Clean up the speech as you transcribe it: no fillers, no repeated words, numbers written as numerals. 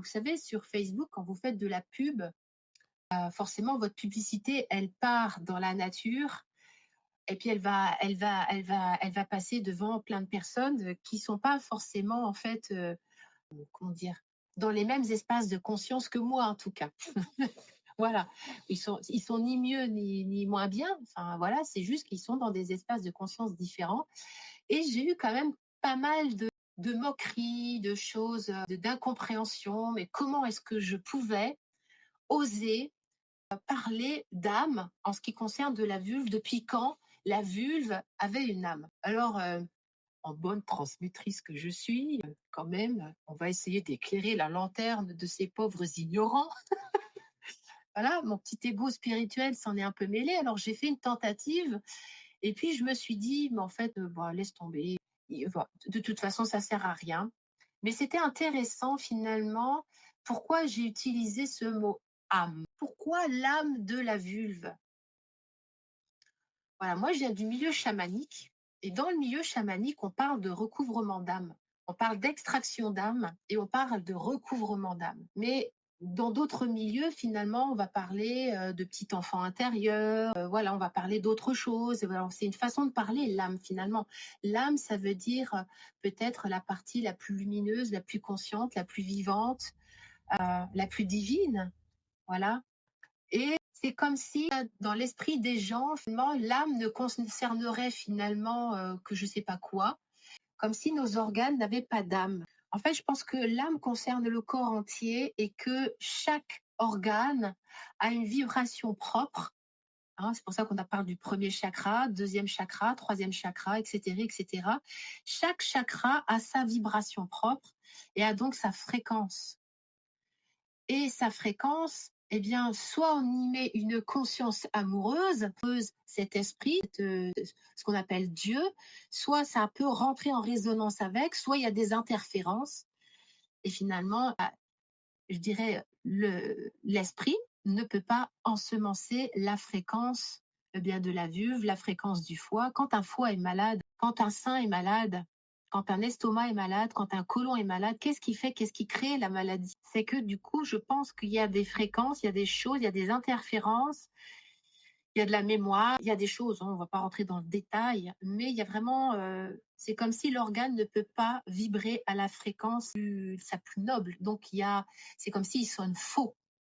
vous savez, sur Facebook, quand vous faites de la pub, forcément, votre publicité, elle part dans la nature et puis elle va passer devant plein de personnes qui sont pas forcément, en fait, comment dire, dans les mêmes espaces de conscience que moi, en tout cas. Voilà, ils sont ni mieux ni moins bien. Enfin, voilà, c'est juste qu'ils sont dans des espaces de conscience différents. Et j'ai eu quand même pas mal de moqueries, de choses, d'incompréhension. Mais comment est-ce que je pouvais oser parler d'âme en ce qui concerne de la vulve? Depuis quand la vulve avait une âme? Alors, en bonne transmettrice que je suis, quand même, on va essayer d'éclairer la lanterne de ces pauvres ignorants. Voilà, mon petit ego spirituel s'en est un peu mêlé. Alors j'ai fait une tentative et puis je me suis dit: «Mais en fait, bah, laisse tomber, voilà, de toute façon ça sert à rien». Mais c'était intéressant finalement, pourquoi j'ai utilisé ce mot âme? Pourquoi l'âme de la vulve? Voilà, moi je viens du milieu chamanique et dans le milieu chamanique, on parle de recouvrement d'âme. On parle d'extraction d'âme et on parle de recouvrement d'âme. Mais dans d'autres milieux, finalement, on va parler de petit enfant intérieur, voilà, on va parler d'autres choses. Voilà, c'est une façon de parler, l'âme, finalement. L'âme, ça veut dire peut-être la partie la plus lumineuse, la plus consciente, la plus vivante, la plus divine. Voilà. Et c'est comme si, dans l'esprit des gens, finalement, l'âme ne concernerait finalement que je sais pas quoi, comme si nos organes n'avaient pas d'âme. En fait, je pense que l'âme concerne le corps entier et que chaque organe a une vibration propre. Hein, c'est pour ça qu'on parle du premier chakra, deuxième chakra, troisième chakra, etc., etc. Chaque chakra a sa vibration propre et a donc sa fréquence. Et sa fréquence, eh bien, soit on y met une conscience amoureuse, cet esprit, ce qu'on appelle Dieu, soit ça peut rentrer en résonance avec, soit il y a des interférences. Et finalement, je dirais, l'esprit ne peut pas ensemencer la fréquence bien de la vulve, la fréquence du foie. Quand un foie est malade, quand un sein est malade, quand un estomac est malade, quand un côlon est malade, qu'est-ce qui fait, qu'est-ce qui crée la maladie? C'est que du coup, je pense qu'il y a des fréquences, il y a des choses, il y a des interférences, il y a de la mémoire, il y a des choses, hein, on ne va pas rentrer dans le détail, mais il y a vraiment, c'est comme si l'organe ne peut pas vibrer à la fréquence sa plus noble. Donc c'est comme s'il sonne faux.